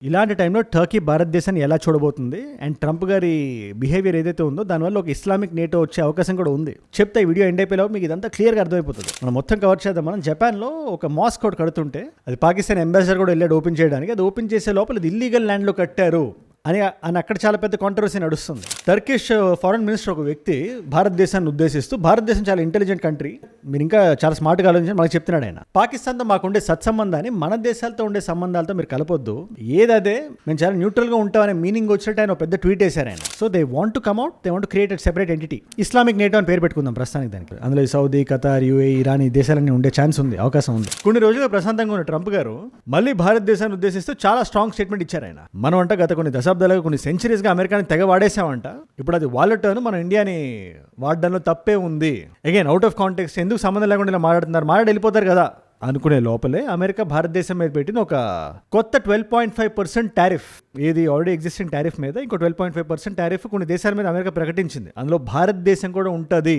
ఇలాంటి టైంలో టర్కీ భారతదేశాన్ని ఎలా చూడబోతుంది అండ్ ట్రంప్ గారి బిహేవియర్ ఏదైతే ఉందో దానివల్ల ఒక ఇస్లామిక్ నేటో వచ్చే అవకాశం కూడా ఉంది. చెప్తే ఈ వీడియో ఎండ్ అయిపోయేలాగా మీకు ఇదంతా క్లియర్గా అర్థమైపోతుంది. మనం మొత్తం కవర్ చేద్దాం. మనం జపాన్లో ఒక మాస్క్ ఒకటి కడుతుంటే అది పాకిస్తాన్ అంబాసిడర్ కూడా వెళ్ళాడు ఓపెన్ చేయడానికి. అది ఓపెన్ చేసే లోపల ఇది ఇల్లీగల్ ల్యాండ్లో కట్టారు అని అక్కడ చాలా పెద్ద కాంట్రవర్సీ నడుస్తుంది. టర్కిష్ ఫారెన్ మినిస్టర్ ఒక వ్యక్తి భారతదేశాన్ని ఉద్దేశిస్తూ, భారతదేశం చాలా ఇంటెలిజెంట్ కంట్రీ, మీరు ఇంకా చాలా స్మార్ట్గా ఆలోచించి మనకు చెప్తున్నాడు ఆయన. పాకిస్తాన్తో మాకుండే సత్సంబంధాన్ని మన దేశాలతో ఉండే సంబంధాలతో మీరు కలపొద్దు, ఏదదే మేము చాలా న్యూట్రల్గా ఉంటామనే మీనింగ్ వచ్చినట్టు ఆయన ఒక పెద్ద ట్వీట్ వేశారు ఆయన. So they want to come out, they want to create separate entity, Islamic NATO అని పేరు పెట్టుకుందాం ప్రస్తుతానికి దానికి. అందులో సౌదీ, ఖతార్, యూఏఈ, ఇరాన్ ఈ దేశాలన్నీ ఉండే ఛాన్స్ ఉంది, అవకాశం ఉంది. కొన్ని రోజులుగా ప్రశాంతంగా ఉన్న ట్రంప్ గారు మళ్ళీ భారతదేశాన్ని ఉద్దేశిస్తూ చాలా స్ట్రాంగ్ స్టేట్మెంట్ ఇచ్చారు ఆయన. మనం అంట గత కొన్ని దశాబ్దాలుగా కొన్ని సెంచరీస్గా అమెరికాని తెగ వాడేసామంట, ఇప్పుడు అది వాళ్ళ టర్న్, మనం ఇండియాని వాడడంలో తప్పే ఉంది. అగైన్ అవుట్ ఆఫ్ కాంటెక్స్ట్, ఎందుకు సంబంధం లేకుండా ఇలా మాట్లాడుతున్నారు, వెళ్ళిపోతారు కదా అనుకునే లోపలే అమెరికా భారతదేశం మీద పెట్టిన ఒక కొత్త 12.5% టారిఫ్, ఏది ఆల్రెడీ ఎగ్జిస్టింగ్ టారిఫ్ మీద ఇంకో 12.5% టారిఫ్ కొన్ని దేశాల మీద అమెరికా ప్రకటించింది. అందులో భారతదేశం కూడా ఉంటుంది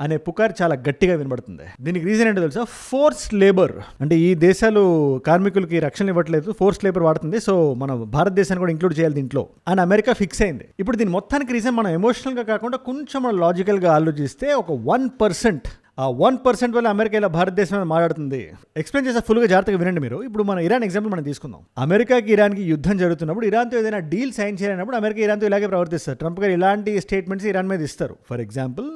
అనే పుకారు చాలా గట్టిగా వినబడుతుంది. దీనికి రీజన్ ఏంటో తెలుసా? Force labour. అంటే ఈ దేశాలు కార్మికులకి రక్షణ ఇవ్వట్లేదు, ఫోర్స్ లేబర్ వాడుతుంది, సో మనం భారతదేశాన్ని కూడా ఇంక్లూడ్ చేయాలి దీంట్లో అని అమెరికా ఫిక్స్ అయింది. ఇప్పుడు దీని మొత్తానికి రీజన్ మనం ఎమోషనల్గా కాకుండా కొంచెం మనం లాజికల్గా ఆలోచిస్తే ఒక 1%, ఆ 1% వల్ల అమెరికా ఇలా భారతదేశం మీద మాట్లాడుతుంది. ఎక్స్ప్లెయిన్ చేస్తే ఫుల్గా జాగ్రత్తగా వినండి మీరు. ఇప్పుడు మన ఇరాన్ ఎగ్జాంపుల్ మనం తీసుకుందాం. అమెరికాకి ఇరాన్కి యుద్ధం జరుగుతున్నప్పుడు ఇరాన్తో ఏదైనా డీల్ సైన్ చేయాలన్నప్పుడు అమెరికా ఇరాన్తో ఇలాగే ప్రవర్తిస్తారు. ట్రంప్ గారు ఇలాంటి స్టేట్మెంట్స్ ఇరాన్ మీద ఇస్తారు. ఫర్ ఎగ్జాంపుల్,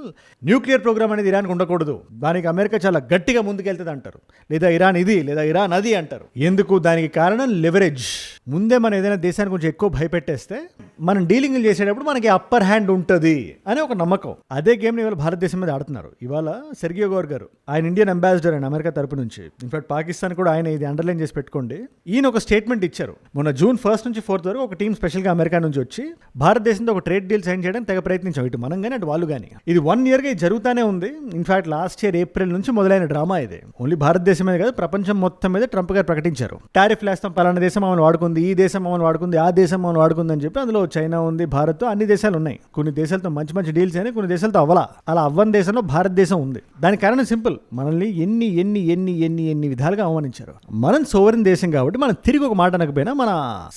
న్యూక్లియర్ ప్రోగ్రామ్ అనేది ఇరాన్కి ఉండకూడదు, దానికి అమెరికా చాలా గట్టిగా ముందుకెళ్తుంది అంటారు, లేదా ఇరాన్ ఇది లేదా ఇరాన్ అది అంటారు. ఎందుకు? దానికి కారణం లెవరేజ్. ముందే మనం ఏదైనా దేశాన్ని కొంచెం ఎక్కువ భయపెట్టేస్తే మనం డీలింగ్లు చేసేటప్పుడు మనకి అప్పర్ హ్యాండ్ ఉంటుంది అని ఒక నమ్మకం. అదే గేమ్ని ఇవాళ భారతదేశం మీద ఆడుతున్నారు. ఇవాళ సెర్గియో గోర్ గారు, ఆయన ఇండియన్ అంబాసిడర్ అండ్ అమెరికా తరపు నుంచి, ఇన్ఫాక్ట్ పాకిస్తాన్ కూడా ఆయన ఇది అండర్లైన్ చేసి పెట్టుకోండి. ఈయన ఒక స్టేట్మెంట్ ఇచ్చారు. మొన్న జూన్ 1 నుంచి 4 వరకు ఒక టీం స్పెషల్గా అమెరికా నుంచి వచ్చి భారతదేశంతో ఒక ట్రేడ్ డీల్ సైన్ చేయడానికి తెగ ప్రయత్నించాం, ఇటు మనం కానీ అటు వాళ్ళు కానీ. ఇది 1 yearగా ఇది జరుగుతూనే ఉంది. ఇన్ఫాక్ట్ లాస్ట్ ఇయర్ ఏప్రిల్ నుంచి మొదలైన డ్రామా ఇది. ఓన్లీ భారతదేశం మీద కాదు, ప్రపంచం మొత్తం మీద ట్రంప్ గారు ప్రకటించారు, టారిఫ్ లేస్తాం, పలానా దేశం మమ్మల్ని వాడుకుంది, ఈ దేశం మమ్మల్ని వాడుకుంది, ఆ దేశం మమ్మల్ని వాడుకుంది అని చెప్పి. అందులో చైనా ఉంది, భారత్, అన్ని దేశాలు ఉన్నాయి. కొన్ని దేశాలతో మంచి మంచి డీల్స్ అయినాయి, కొన్ని దేశాలతో అలా అవ్వని దేశంలో భారతదేశం ఉంది. దానికి కారణం సింపుల్, మనల్ని ఎన్ని ఎన్ని ఎన్ని ఎన్ని ఎన్ని విధాలుగా అవమానించారు. మనం సోవరెన్ దేశం కాబట్టి మనం తిరిగి ఒక మాట అనకపోయినా మన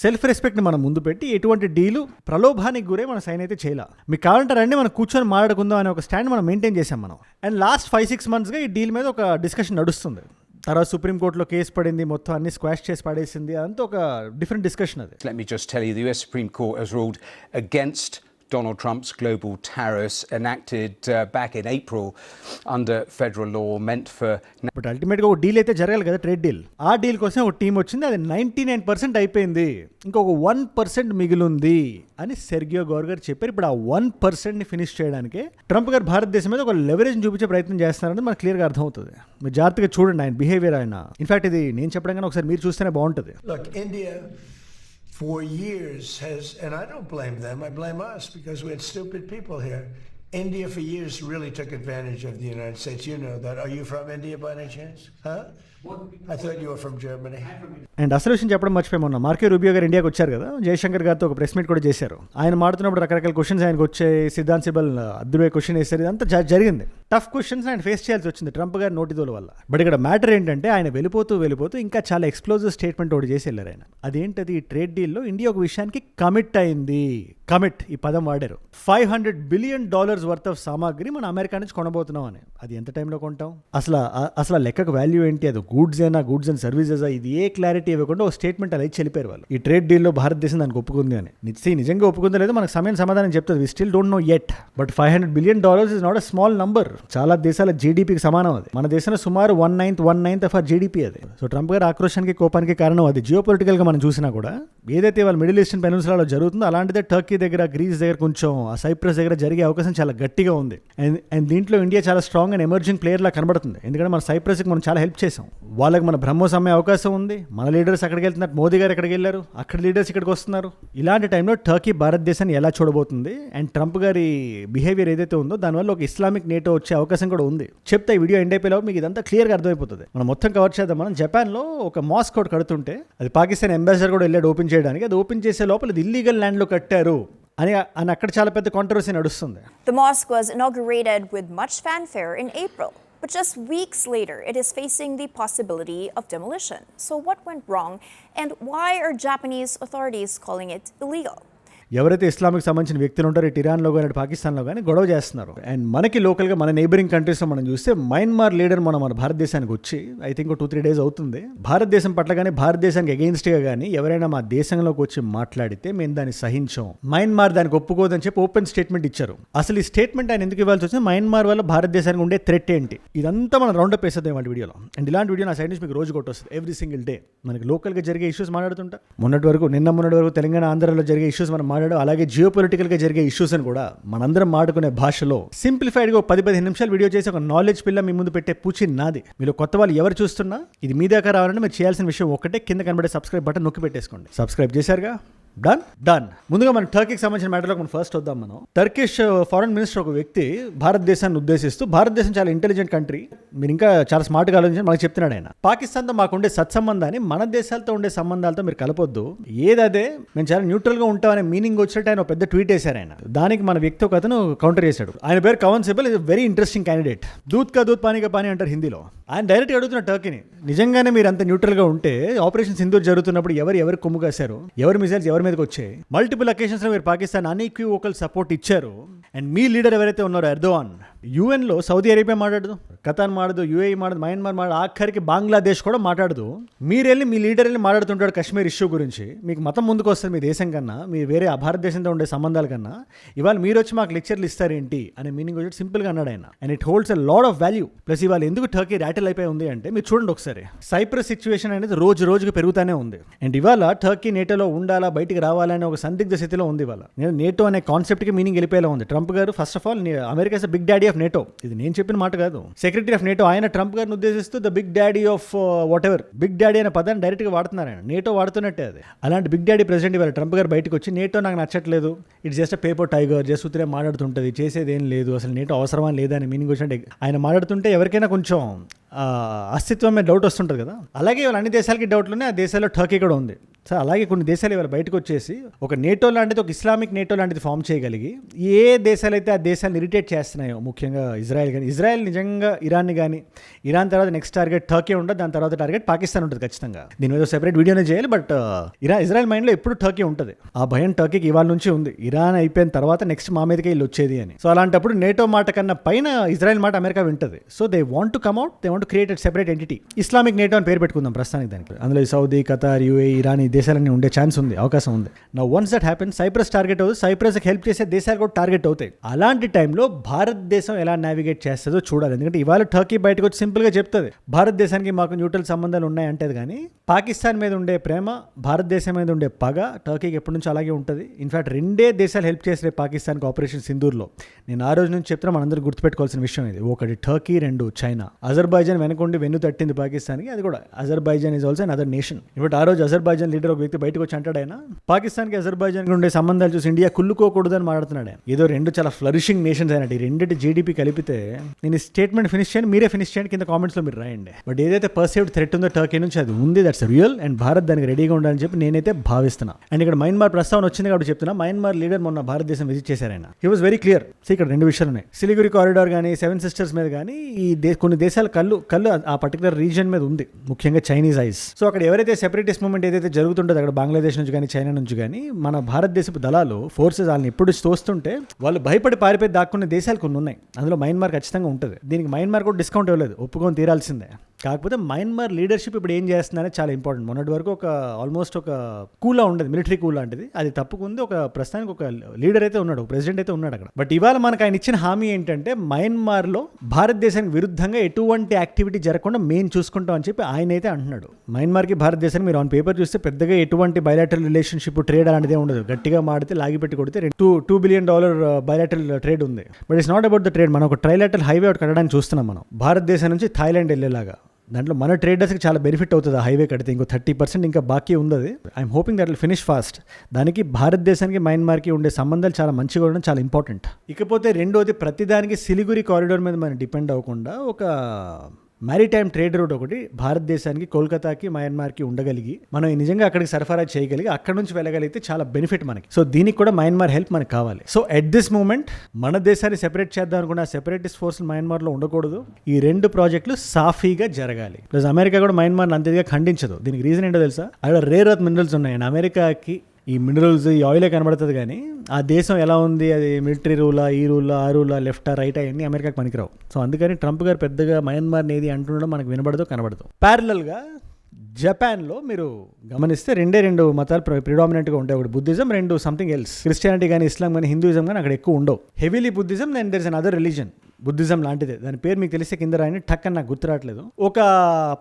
సెల్ఫ్ రెస్పెక్ట్ని మనం ముందు పెట్టి ఎటువంటి డీలు ప్రలోభానికి గురే మన సైన్ అయితే చేయాల. మీకు కావాలంటారండి మనం కూర్చొని మాట్లాడుకుందాం అనే ఒక స్టాండ్ మనం మెయింటైన్ చేసాం మనం. అండ్ లాస్ట్ 5-6 monthsగా ఈ డీల్ మీద ఒక డిస్కషన్ నడుస్తుంది. తర్వాత సుప్రీంకోర్టులో కేసు పడింది, మొత్తం అన్ని స్క్వాష్ చేసి పడేసింది, అదంతా ఒక డిఫరెంట్ డిస్కషన్ అది. Let me just tell you, the US Supreme Court has ruled against Donald Trump's global tariffs enacted back in April under federal law meant for... but అల్టిమేట్గా ఒక డీల్ అయితే జరగాలి కదా, ట్రేడ్ డీల్. ఆ deal కోసం ఒక team వచ్చింది, అది 99% అయిపోయింది, ఇంకొక 1% మిగిలింది అని సెర్గియో గోర్ గారు చెప్పారు. ఇప్పుడు ఆ 1%ని ఫినిష్ చేయడానికి ట్రంప్ గారు భారతదేశం మీద ఒక లెవరేజ్ చూపించే ప్రయత్నం చేస్తున్నారని మనకు క్లియర్గా అర్థమవుతుంది. మీరు జాగ్రత్తగా చూడండి ఆయన బిహేవియర్. ఆయన ఇన్ఫాక్ట్ ఇది నేను చెప్పడం కానీ ఒకసారి మీరు చూస్తేనే బాగుంటుంది. For years has, and I don't blame them, I blame us because we had stupid people here. India for years really took advantage of the United States. You know that. Are you from India by any chance? Huh? I thought you were from Germany. And అసలు విషయం చెప్పడం మర్చిపోయి, మొన్న Marco Rubio గారు ఇండియాకి వచ్చారు కదా, జయశంకర్ గారితో ఒక ప్రెస్ మీట్ కూడా చేశారు. ఆయన మాడుతున్నప్పుడు రకరకాల క్వశ్చన్స్ ఆయనకు వచ్చాయి, సిద్ధాంత్ సిబల్ అద్భుతమైన క్వశ్చన్ వేశారు, ఇదంతా జరిగింది. టఫ్ క్వశ్చన్స్ ఆయన ఫేస్ చేయాల్సి వచ్చింది ట్రంప్ గారి నోటిదోల వల్ల. బట్ ఇక్కడ మ్యాటర్ ఏంటంటే ఆయన వెళ్ళిపోతూ ఇంకా చాలా ఎక్స్ప్లోజివ్ స్టేట్మెంట్ ఒకటి చేసి వెళ్ళారు ఆయన. అదేంటది? ఈ ట్రేడ్ డీల్లో ఇండియా ఒక విషయానికి కమిట్ అయింది. కమిట్, ఈ పదం వాడారు. $500 billion వర్త్ ఆఫ్ సామాగ్రి మనం అమెరికా నుంచి కొనబోతున్నాం అని. అది ఎంత టైంలో కొంటాం? అసలు లెక్కకు వాల్యూ ఏంటి? అది గూడ్స్ అండ్ సర్వీసెస్, ఇది ఏ క్లారిటీ ఇవ్వకుండా ఒక స్టేట్మెంట్ అలా ఇచ్చి వెళ్ళిపోయారు వాళ్ళు. ఈ ట్రేడ్ డీల్లో భారతదేశం దానికి ఒప్పుకుంది అని. నిజంగా ఒప్పుకుందో లేదో మనకు సమయం సమాధానం చెప్తుంది. We still don't know yet. But $500 billion is not a small number. చాలా దేశాల జీడీపీకి సమానం అది. మన దేశంలో సుమారు 1/9 ఆఫ్ అవర్ జీడీపీ అది. సో ట్రంప్ గారి ఆక్రోశానికి, కోపానికి కారణం అది. జియోపొలిటికల్ గా మనం చూసినా కూడా ఏదైతే వాళ్ళ మిడిల్ ఈస్టర్న్ పెనిన్సులాలో జరుగుతుందో అలాంటిదే టర్కీ దగ్గర, గ్రీస్ దగ్గర, కొంచెం ఆ సైప్రస్ దగ్గర జరిగే అవకాశం చాలా గట్టిగా ఉంది. అండ్ దీంట్లో ఇండియా చాలా స్ట్రాంగ్ అండ్ ఎమర్జింగ్ ప్లేయర్ లా కనబడుతుంది. ఎందుకంటే మన సైప్రస్కి మనం చాలా హెల్ప్ చేసాం. వాళ్ళకి మన బ్రహ్మోస్ అమ్మే అవకాశం ఉంది. మన లీడర్స్ అక్కడికి వెళ్తున్నారు, మోదీ గారు ఎక్కడికి వెళ్ళారు, అక్కడ లీడర్స్ ఇక్కడికి వస్తున్నారు. ఇలాంటి టైంలో టర్కీ భారతదేశాన్ని ఎలా చూడబోతుంది అండ్ ట్రంప్ గారి బిహేవియర్ ఏదైతే ఉందో దానివల్ల ఒక ఇస్లామిక్ నేటో వచ్చే అవకాశం కూడా ఉంది. చెప్తే ఈ వీడియో ఎండ్ అయిపోయేలాగా మీకు ఇదంతా క్లియర్గా అర్థమైపోతుంది. మనం మొత్తం కవర్ చేద్దాం. మనం జపాన్లో ఒక మాస్క్ ఒకటి కడుతుంటే అది పాకిస్తాన్ అంబాసిడర్ కూడా వెళ్ళాడు ఓపెన్ చేయడానికి. అది ఓపెన్ చేసే లోపల ఇది ఇల్లీగల్ ల్యాండ్లో కట్టారు అని అక్కడ చాలా పెద్ద కాంట్రవర్సీ నడుస్తుంది. The mosque was inaugurated with much fanfare in April. But just weeks later, it is facing the possibility of demolition. So what went wrong, and why are Japanese authorities calling it illegal? ఎవరైతే Islamic సంబంధించిన వ్యక్తులు ఉంటారో ఇటు ఇరాన్లో కానీ పాకిస్తాన్లో కానీ గొడవ చేస్తున్నారు. అండ్ మనకి లోకల్గా మన నైబరింగ్ కంట్రీస్లో మనం చూస్తే మయన్మార్ లీడర్ మన భారతదేశానికి వచ్చి ఐ థింక్ 2-3 days అవుతుంది. భారతదేశం పట్ల కానీ భారతదేశానికి అగెయిన్స్ట్గా కానీ ఎవరైనా మా దేశంలోకి వచ్చి మాట్లాడితే మేము దాన్ని సహించాం, మయన్మార్ దానికి ఒప్పుకోదని చెప్పి ఓపెన్ స్టేట్మెంట్ ఇచ్చారు. అసలు ఈ స్టేట్మెంట్ ఆయన ఎందుకు ఇవ్వాల్సి వచ్చింది, మయన్మార్ వల్ల భారతదేశానికి ఉండే థ్రెట్ ఏంటి, ఇదంతా మనం రౌండప్ వేసేద్దాం వాళ్ళ వీడియోలో. అండ్ ఇలాంటి వీడియో నా సైడ్ నుంచి మీకు రోజు కొట్టొస్తుంది ఎవ్రీ సింగిల్ డే. మనకి లోకల్గా జరిగే ఇష్యూస్ మాట్లాడుతుంటా, మొన్నటి వరకు తెలంగాణ ఆంధ్రాలో జరిగే ఇష్యూస్ మనం అలాగే జియో పొలిటికల్గా జరిగే ఇష్యూస్ అని కూడా మనందరం మాట్లాడుకునే భాషలో సింప్లిఫైడ్గా 10-15 నిమిషాలు వీడియో చేసి ఒక నాలెడ్జ్ పిల్ల మీ ముందు పెట్టే పూచి నాది. మీలో కొత్త వాళ్ళు ఎవరు చూస్తున్నా ఇది మీ దాకా రావాలంటే మీరు చేయాల్సిన విషయం ఒకటే, కింద కనబడే సబ్స్క్రైబ్ బటన్ నొక్కి పెట్టేసుకోండి. సబ్స్క్రైబ్ చేశారుగా, డన్. ముందుగా మన టర్కీకి సంబంధించిన మ్యాటర్లో మనం ఫస్ట్ వద్దాం. మనం టర్కిష్ ఫారెన్ మినిస్టర్ ఒక వ్యక్తి భారతదేశాన్ని ఉద్దేశిస్తూ, భారతదేశం చాలా ఇంటెలిజెంట్ కంట్రీ, మీరు ఇంకా చాలా స్మార్ట్గా ఆలోచించి మనకు చెప్తున్నాడు ఆయన, పాకిస్తాన్తో మాకుండే సత్సంబంధాన్ని మన దేశాలతో ఉండే సంబంధాలతో మీరు కలపొద్దు, ఏదదే మేము చాలా న్యూట్రల్గా ఉంటామనే మీనింగ్ వచ్చినట్టు ఆయన ఒక పెద్ద ట్వీట్ వేశారు ఆయన. దానికి మన వ్యక్తి ఒక అతను కౌంటర్ చేశాడు. ఆయన పేరు Kavan Sibal, is very interesting candidate. దూద్ కా దూద్ పానీ కా పానీ అంటారు హిందీలో. ఆయన డైరెక్ట్గా అడుగుతున్న టర్కీని, నిజంగానే మీరు అంత న్యూట్రల్గా ఉంటే ఆపరేషన్ సింధూర్ జరుగుతున్నప్పుడు ఎవరు కొమ్ము కాశారు, ఎవరి మిసైల్స్ ఎవరి మీదకి వచ్చాయి, మల్టిపుల్ అకేషన్స్లో మీరు పాకిస్తాన్ అన్ఈక్వివోకల్ సపోర్ట్ ఇచ్చారు. అండ్ మీ లీడర్ ఎవరైతే ఉన్నారో ఎర్దోగాన్, యూఎన్లో సౌదీ అరేబియా మాట్లాడదు, ఖతార్ మాట్లాడదు, యూఏఈ మాట్లాడదు, మయన్మార్ మాట్లాడదు, ఆఖరికి బంగ్లాదేశ్ కూడా మాట్లాడదు. మీ లీడర్ వెళ్ళి మాట్లాడుతుంటాడు కశ్మీర్ ఇష్యూ గురించి. మీకు మతం ముందుకు వస్తుంది మీ దేశం కన్నా, మీ వేరే భారతదేశంతో ఉండే సంబంధాల కన్నా, ఇవాళ మీరు వచ్చి మాకు లెక్చర్లు ఇస్తారేంటి అనే మీనింగ్ వచ్చి సింపుల్గా అన్నాడు ఆయన. And it holds a lot of value. Plus ఇవాళ ఎందుకు టర్కీ ర్యాటిల్ అయిపోయి ఉంది అంటే, మీరు చూడండి ఒకసారి, సైప్రస్ సిచ్యువేషన్ అనేది రోజుకు పెరుగుతూనే ఉంది. అండ్ ఇవాళ టర్కీ నేటోలో ఉండాలా బయటికి రావాలనే ఒక సందిగ్ధ స్థితిలో ఉంది. ఇవాళ నేటో అనే కాన్సెప్ట్కి మీనింగ్ వెళ్ళిపోయేలా ఉంది. ట్రంప్ గారు first of all America is big daddy of NATO, ఇది నేను చెప్పిన మాట కాదు, సెక్రటరీ ఆఫ్ నేటో ఆయన ట్రంప్ గారిని ఉద్దేశిస్తూ the big daddy of whatever, big daddy అనే పదాన్ని డైరెక్ట్గా వాడుతున్నారు ఆయన. నేటో వాడుతున్నట్టే అది. అలాంటి బిగ్ డాడీ ప్రెసిడెంట్ ఇవాళ ట్రంప్ గారు బయటకు వచ్చి, నేటో నాకు నచ్చట్లేదు, it's just paper tiger, just ఉత్తరే మాట్లాడుతుంటుంది, చేసేది ఏం లేదు, అసలు నేటో అవసరమా లేదా అని మీనింగ్ వచ్చినట్టు ఆయన మాట్లాడుతుంటే ఎవరికైనా కొంచెం అస్తిత్వం మీద డౌట్ వస్తుంటుంది కదా. అలాగే ఇవాళ అన్ని దేశాలకి డౌట్లు ఉన్నాయి, ఆ దేశాల్లో టర్కీ కూడా ఉంది. సో అలాగే కొన్ని దేశాలు ఇవాళ బయటకు వచ్చేసి ఒక నేటో లాంటిది, ఒక ఇస్లామిక్ నేటో లాంటిది ఫామ్ చేయగలిగి ఏ దేశాలు అయితే ఆ దేశాలను ఇరిటేట్ చేస్తున్నాయో, ముఖ్యంగా ఇజ్రాయెల్ కానీ, ఇజ్రాయెల్ నిజంగా ఇరాన్ని కానీ, ఇరాన్ తర్వాత నెక్స్ట్ టార్గెట్ టర్కీ ఉంటుంది, దాని తర్వాత టార్గెట్ పాకిస్తాన్ ఉంటుంది ఖచ్చితంగా. దీని మీద సెపరేట్ వీడియోనే చేయాలి. బట్ ఇజ్రాయెల్ మైండ్లో ఎప్పుడు టర్కీ ఉంటుంది. ఆ భయం టర్కీకి ఇవాళ నుంచి ఉంది, ఇరాన్ అయిపోయిన తర్వాత నెక్స్ట్ మా మీదకే వీళ్ళు వచ్చేది అని. సో అలాంటప్పుడు నేటో మాట కన్నా పైన ఇజ్రాయెల్ మాట అమెరికా వింటుంది. So they want to come out, they want to create separate entity. Islamic NATO అని పేరు పెట్టుకుందాం ప్రస్తుతానికి దానికి. అందులో సౌదీ, ఖతార్, యూఏఈ, ఇరాన్ ఈ దేశాలన్నీ ఉండే ఛాన్స్ ఉంది, అవకాశం ఉంది. నా once that happen, Cyprus target అవుతుంది, సైప్రస్కి హెల్ప్ చేసే దేశాలు కూడా టార్గెట్ అవుతాయి. అలాంటి టైంలో భారతదేశం ఎలా నావిగేట్ చేస్తుందో చూడాలి. ఎందుకంటే ఇవాళ టర్కీ బయటకు వచ్చి సింపుల్గా చెప్తుంది, భారతదేశానికి మాకు న్యూట్రల్ సంబంధాలు ఉన్నాయంటది. కానీ పాకిస్తాన్ మీద ఉండే ప్రేమ, భారతదేశం మీద ఉండే పగ టర్కీకి ఎప్పటి నుంచి అలాగే ఉంటుంది. ఇన్ఫాక్ట్ రెండే దేశాలు హెల్ప్ చేసే పాకిస్తాన్కి ఆపరేషన్ సింధూర్లో. నేను ఆ రోజు నుంచి చెప్తున్నా, మనందరూ గుర్తుపెట్టుకోవాల్సిన విషయం ఇది. ఒకటి టర్కీ, 2 చైనా. అజర్బైజాన్ వెనకుండి వెన్ను తట్టింది పాకిస్తాన్కి, అది కూడా Azerbaijan is also another nation. ఇప్పుడు ఆ రోజు అజర్బైజాన్ లీడర్ ఒక వ్యక్తి బయటకు వచ్చి అంటాడు, ఆయన పాకిస్తాన్కి అజర్బైజాన్కి ఉండే సంబంధాలు చూసి ఇండియా కుళ్ళుకోకూడదని మాట్లాడుతున్నాడు ఆయన. ఏదో రెండు చాలా ఫ్లరిషింగ్ నేషన్స్ అయినట్టు, ఈ రెండింటి జీడీపీ కలిపితే, నేను ఈ స్టేట్మెంట్ ఫినిష్ చేయండి, మీరే ఫినిష్ చేయండి, కింద కామెంట్స్లో మీరు రాయండి. బట్ ఏదైతే పర్సీవ్డ్ థ్రెట్ ఉందో టర్కీ నుంచి అది ఉంది, దట్స్ రియల్. అండ్ భారత్ దానికి రెడీగా ఉండాలని చెప్పి నేనైతే భావిస్తున్నా. అండ్ ఇక్కడ మయన్మార్ ప్రస్తావన వచ్చింది కాబట్టి చెప్తున్నా, మయన్మార్ లీడర్ మొన్న భారతదేశం విజిట్ చేశారు ఆయన. He was very clear. So ఇక్కడ 2 విషయాలు ఉన్నాయి, సిలిగురి కారిడార్ కానీ, 7 సిస్టర్స్ మీద కానీ, కొన్ని దేశాల కళ్ళు ఆ పర్టికులర్ రీజియన్ మీద ఉంది, ముఖ్యంగా చైనీస్ ఐస్. సో అక్కడ ఎవరైతే సెపరేటిస్ట్ మూవ్మెంట్ ఏదైతే జరుగుతుంటుందో అక్కడ బంగ్లాదేశ్ నుంచి కానీ, చైనా నుంచి కానీ, మన భారతదేశపు దళాలు ఫోర్సెస్ వాళ్ళని ఎప్పుడు తోస్తుంటే వాళ్ళు భయపడి పారిపోయి దాక్కున్న దేశాలు కొన్ని ఉన్నాయి. అందులో మయన్మార్ ఖచ్చితంగా ఉంటుంది. దీనికి మయన్మార్ కూడా డిస్కౌంట్ ఇవ్వలేదు, ఒప్పుకొని తీరాల్సిందే. కాకపోతే మయన్మార్ లీడర్షిప్ ఇప్పుడు ఏం చేస్తున్నారనే చాలా ఇంపార్టెంట్. మొన్నటి వరకు ఆల్మోస్ట్ ఒక కూలా ఉండేది, మిలిటరీ కూల్ లాంటిది, అది తప్పుకుంది. ప్రస్తుతానికి ఒక లీడర్ అయితే ఉన్నాడు, ఒక ప్రెసిడెంట్ అయితే ఉన్నాడు అక్కడ. బట్ ఇవాళ మనకు ఆయన ఇచ్చిన హామీ ఏంటంటే, మయన్మార్లో భారతదేశానికి విరుద్ధంగా ఎటువంటి యాక్టివిటీ జరగకుండా మేము చూసుకుంటాం అని చెప్పి ఆయన అయితే అంటున్నాడు. మయన్మార్కి భారతదేశానికి మీరు ఆన్ పేపర్ చూస్తే పెద్దగా ఎటువంటి బయలాటరల్ రిలేషన్షిప్, ట్రేడ్ అలాంటిదే ఉండదు. గట్టిగా మాడితే లాగిపెట్టి కొడితే $2 billion బయలాటరల్ ట్రేడ్ ఉంది. But it's not about the trade. మనం ఒక ట్రైలాటరల్ హైవే ఒకటి కట్టడానికి చూస్తున్నాం మనం, భారతదేశం నుంచి థాయిలాండ్ వెళ్ళేలాగా. దాంట్లో మన ట్రేడర్స్కి చాలా బెనిఫిట్ అవుతుంది ఆ హైవే కడితే. ఇంకో 30% ఇంకా బాకీ ఉంది. I'm hoping that will finish fast. దానికి భారతదేశానికి మయన్మార్కి ఉండే సంబంధాలు చాలా మంచిగా ఉండడం చాలా ఇంపార్టెంట్. ఇకపోతే రెండోది, ప్రతిదానికి సిలిగురి కారిడార్ మీద మనం డిపెండ్ అవ్వకుండా ఒక మ్యారిటైమ్ ట్రేడ్ రూట్ ఒకటి భారతదేశానికి కోల్కతాకి మయన్మార్కి ఉండగలిగి మనం నిజంగా అక్కడికి సరఫరా చేయగలిగి అక్కడ నుంచి వెళ్ళగలిగితే చాలా బెనిఫిట్ మనకి. సో దీనికి కూడా మయన్మార్ హెల్ప్ మనకు కావాలి. సో ఎట్ దిస్ మూమెంట్ మన దేశాన్ని సెపరేట్ చేద్దాం అనుకున్న సెపరేటిస్ట్ ఫోర్స్ మయన్మార్లో ఉండకూడదు. ఈ 2 ప్రాజెక్టులు సాఫీగా జరగాలి. ప్లస్ అమెరికా కూడా మయన్మార్ని అంతగా ఖండించదు. దీనికి రీజన్ ఏంటో తెలుసా, అక్కడ రేర్ ఎర్త్ మినరల్స్ ఉన్నాయండి. అమెరికాకి ఈ మినరల్స్ ఈ ఆయిలే కనబడుతుంది కానీ ఆ దేశం ఎలా ఉంది, అది మిలిటరీ రూలా, ఈ రూలా, ఆ రూలా, లెఫ్టా, రైటా, అన్నీ అమెరికాకి పనికిరావు. సో అందుకని ట్రంప్ గారు పెద్దగా మయన్మార్ ఏది అంటుండడం మనకు వినబడదు, కనబడదు. ప్యారలల్గా జపాన్లో మీరు గమనిస్తే 2 మతాలు ప్రిడామినెంట్గా ఉంటాయి. ఒకటి బుద్ధిజం, 2 సంథింగ్ ఎల్స్. క్రిస్టియానిటీ కానీ, ఇస్లాం కానీ, హిందూయిజం కానీ అక్కడ ఎక్కువ ఉండవు. Heavily Buddhism, then there is an other religion Buddhism లాంటిదే. దాని పేరు మీకు తెలిస్తే కింద రాయని, టక్ అని నాకు గుర్తురావట్లేదు. ఒక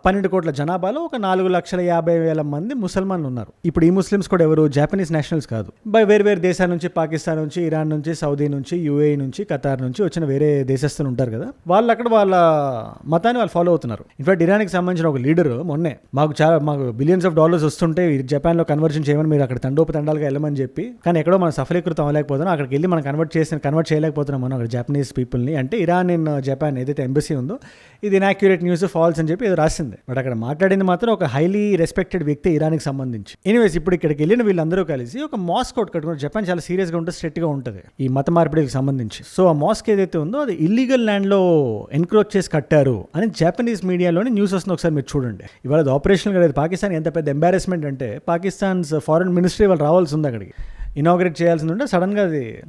12 కోట్ల జనాభాలో ఒక 4,50,000 మంది ముసల్మాన్లు ఉన్నారు. ఇప్పుడు ఈ ముస్లిమ్స్ కూడా ఎవరు, జాపనీస్ నేషనల్స్ కాదు, వేరే దేశాల నుంచి, పాకిస్తాన్ నుంచి, ఇరాన్ నుంచి, సౌదీ నుంచి, యూఏఈ నుంచి, ఖతార్ నుంచి వచ్చిన వేరే దేశస్తులు ఉంటారు కదా, వాళ్ళు అక్కడ వాళ్ళ మతాన్ని వాళ్ళు ఫాలో అవుతున్నారు. ఇన్ఫాక్ట్ ఇరాన్కి సంబంధించిన ఒక లీడర్ మొన్నే మాకు బిలియన్స్ ఆఫ్ డాలర్స్ వస్తుంటే జపాన్లో కన్వర్షన్ చేయమని మీరు అక్కడ తండోపతండాలుగా వెళ్ళమని చెప్పి, కానీ ఎక్కడో మనం సఫలీకృతం అవ్వలేకపోతున్నాం. అక్కడికి వెళ్ళి మనం కన్వర్ట్ చేయలేకపోతున్నాం మనం అక్కడ జాపనీస్ పీపుల్ని. అంటే ఇరాన్ ఇన్ జపాన్ ఏదైతే ఎంబసీ ఉందో ఇది ఇన్యాక్యురేట్ న్యూస్, ఫాల్స్ అని చెప్పి ఏదో రాసింది. బట్ అక్కడ మాట్లాడింది మాత్రం ఒక హైలీ రెస్పెక్టెడ్ వ్యక్తి ఇరాన్కి సంబంధించి. ఎనీవేస్, ఇప్పుడు ఇక్కడికి వెళ్ళిన వీళ్ళందరూ కలిసి ఒక మాస్క్ ఒకటి కట్టుకున్నారు. జపాన్ చాలా సీరియస్గా ఉంటుంది, స్ట్రిక్ట్గా ఉంటుంది ఈ మత మార్పిడికి సంబంధించి. సో ఆ మాస్క్ ఏదైతే ఉందో అది ఇల్లీగల్ ల్యాండ్లో ఎన్క్రోచ్ చేసి కట్టారు అని జపనీస్ మీడియాలోనే న్యూస్ వస్తుంది. ఒకసారి మీరు చూడండి. ఇవాళ అది ఆపరేషన్గా లేదు. పాకిస్తాన్ ఎంత పెద్ద ఎంబారెస్మెంట్ అంటే పాకిస్తాన్స్ ఫారెన్ మినిస్ట్రీ వాళ్ళు రావాల్సి ఉంది అక్కడికి, ఇనాగ్రేట్ చేయాల్సింది ఉంటే సడన్గా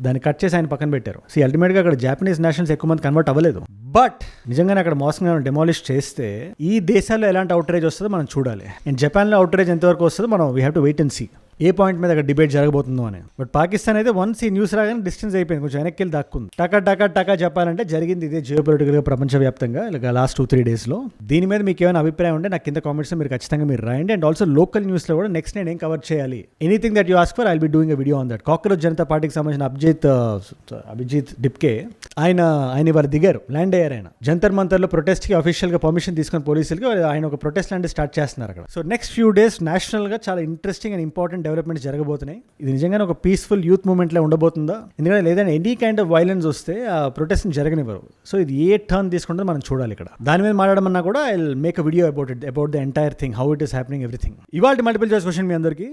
దాన్ని కట్ చేసి ఆయన పక్కన పెట్టారు. సో అల్టిమేట్గా అక్కడ జాపనీస్ నేషనల్స్ ఎక్కువ మంది కన్వర్ట్ అవ్వలేదు. బట్ నిజంగానే అక్కడ మోసంగా డెమాలిష్ చేస్తే ఈ దేశాల్లో ఎలాంటి అవుట్రేజ్ వస్తుందో మనం చూడాలి. అండ్ జపాన్లో అవుట్రేజ్ ఎంతవరకు వస్తుందో మనం we have to wait and see. ఏ పాయింట్ మీద అక్కడ డిబేట్ జరగబోతుందో అని. బట్ పాకిస్తాన్ అయితే వన్స్ ఈ న్యూస్ రాగానే డిస్టెన్స్ అయిపోయింది, కొంచెం వెనక్కి వెళ్ళి దాక్కుంది. టకా చెప్పాలంటే జరిగింది ఇదే జియోపొలిటికల్గా ప్రపంచవ్యాప్తంగా ఇలా లాస్ట్ 2-3 డేస్లో. దీని మీద మీకు ఏమైనా అభిప్రాయం ఉంటే నాకు కింద కామెంట్స్లో మీరు ఖచ్చితంగా మీరు రాయండి. అండ్ ఆల్సో లోకల్ న్యూస్లో కూడా నెక్స్ట్ నేను ఏం కవర్ చేయాలి, anything that you ask for, I will be doing a video on that. Cockroach Janata పార్టీకి సంబంధించిన అభిజిత్ డిప్కే ఆయన ఇవాళ దిగారు, ల్యాండ్ అయ్యారు. ఆయన జంతర్ మంతర్లో ప్రొటెస్ట్కి అఫీషియల్గా పర్మిషన్ తీసుకుని పోలీసులకి ఆయన ఒక ప్రొటెస్ట్ లాంటి స్టార్ట్ చేస్తున్నారు అక్కడ. సో నెక్స్ట్ ఫ్యూ డేస్ నేషనల్గా చాలా ఇంట్రెస్టింగ్ అండ్ ఇంపార్టెంట్ డెవలప్మెంట్స్ జరగబోతున్నాయి. ఇది నిజంగానే ఒక పీస్ఫుల్ యూత్ మూవ్మెంట్ లా ఉండబోతుందా, ఎందుకంటే లేదంటే ఎనీ కైండ్ ఆఫ్ వైలెన్స్ వస్తే ఆ ప్రొటెస్ట్ జరగనివ్వరు. సో ఇది ఏ టర్న్ తీసుకుంటే మనం చూడాలి. ఇక్కడ దాని మీద మాట్లాడమన్నా కూడా I will make a video about the entire thing, how it is happening, everything. ఇవాళ మల్టిపుల్ చాయిస్ క్వశ్చన్ మీ అందరికీ.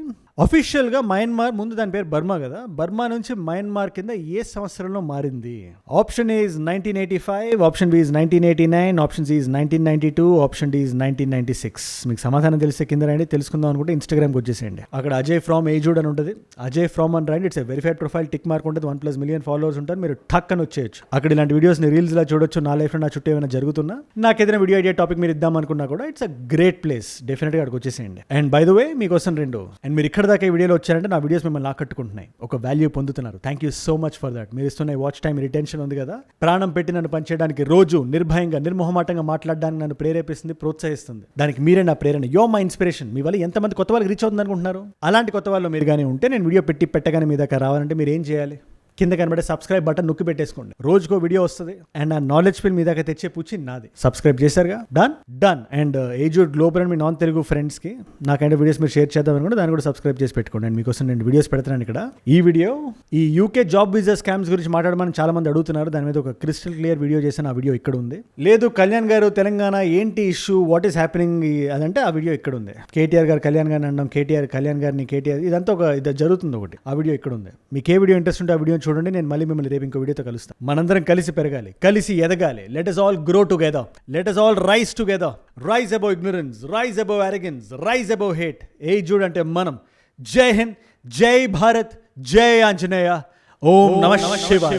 అఫీషియల్ గా మయన్మార్, ముందు దాని పేరు బర్మా కదా, బర్మా నుంచి మయన్మార్ కింద ఏ సంవత్సరంలో మారింది? Option A is 1985, option B is 1989, option C is 1992, option D is 1996. మీకు సమాధానం తెలిస్తే కింద రండి, తెలుసుకుందాం అనుకుంటే ఇన్స్టాగ్రామ్కి వచ్చేసేయండి. అక్కడ అజయ్ ఫ్రమ్ ఏజూడ్ అని ఉంటుంది, అజయ్ ఫ్రమ్ అని రండి. It's verified profile, tick mark ఉంటుంది, 1+ మిలియన్ ఫాలోవర్స్ ఉంటారు. మీరు టక్ అని వచ్చేయచ్చు. అక్కడ ఇలాంటి వీడియోస్ ని రీల్స్ లా చూడొచ్చు. నా లైఫ్ లో నా చుట్టూ ఏమైనా జరుగుతున్నా, నాకు ఏదైనా వీడియో ఐడియా టాపిక్ మీరు ఇద్దాం అనుకున్నా కూడా ఇట్స్ అ గ్రేట్ ప్లేస్. డెఫినెట్గా అక్కడికి వచ్చేసేయండి. అండ్ బై ద వే మీకోసం 2 అండ్ మీరు ఇక్కడ దాకా ఈ వీడియోలో వచ్చారంటే నా వీడియోస్ మిమ్మల్ని ఆకట్టుకుంటున్నాయి, ఒక వాల్యూ పొందుతున్నారు. Thank you so much for that. మీరు ఇస్తున్న వాచ్ టైం రిటెన్షన్ ఉంది కదా, ప్రాణం పెట్టి నన్ను పనిచేయడానికి, రోజు నిర్భయంగా నిర్మోహమాటంగా మాట్లాడడానికి నన్ను ప్రేరేపిస్తుంది, ప్రోత్సహిస్తుంది. దానికి మీరే నా ప్రేరణ, యో మై ఇన్స్పిరేషన్. మీ వల్ల ఎంతమంది కొత్త వాళ్ళకి రీచ్ అవుతుంది అనుకుంటున్నారు? అలాంటి కొత్త వాళ్ళు మీరు కానీ ఉంటే, నేను వీడియో పెట్టగానే మీ దగ్గర రావాలంటే మీరు ఏం చేయాలి? కింద కనబడే సబ్స్క్రైబ్ బటన్ నొక్కి పెట్టేసుకోండి. రోజుకో వీడియో వస్తుంది. అండ్ ఆ నాలెడ్జ్ ఫీల్ మీ దాకా తెచ్చే పూచి నాది. సబ్స్క్రైబ్ చేశారుగా, డన్. అండ్ ఏజూడ్ గ్లోబల్ అండ్ మీ నాన్ తెలుగు ఫ్రెండ్స్కి నాకంటే వీడియోస్ మీరు షేర్ చేద్దాం అనుకుంటే దాన్ని కూడా సబ్స్క్రైబ్ చేసి పెట్టుకోండి. అండ్ మీకోసం నేను వీడియోస్ పెడుతున్నాను ఇక్కడ. ఈ వీడియో ఈ యూకే జాబ్ వీసా స్కామ్స్ గురించి మాట్లాడమని చాలా మంది అడుగుతున్నారు. దాని మీద ఒక క్రిస్టల్ క్లియర్ వీడియో చేశాను. ఆ వీడియో ఇక్కడ ఉంది. లేదు కళ్యాణ్ గారు తెలంగాణ ఏంటి ఇష్యూ, వాట్ ఈస్ హ్యాపెనింగ్ అదంటే ఆ వీడియో ఇక్కడ ఉంది. కేటీఆర్ గారు కళ్యాణ్ గారిని అనడం, కళ్యాణ్ గారిని కేటీఆర్, ఇదంతా ఇది జరుగుతుంది ఒకటి. ఆ వీడియో ఇక్కడ ఉంది. మీకు ఏ వీడియో ఇంట్రెస్ట్ ఉంటే ఆ వీడియో చూడండి. నేను మళ్ళీ మిమ్మల్ని రేపు ఇంకో వీడియోతో కలుస్తాం. మనందరం కలిసి పెరగాలి, కలిసి ఎదగాలి. Let us all grow together. Let us all rise together. Rise above ignorance, rise above arrogance, rise above hate. ఏజూడ్ అంటే మనం. జై హింద్, జై భారత్, జై ఆంజనేయ. ఓం నమః శివాయ.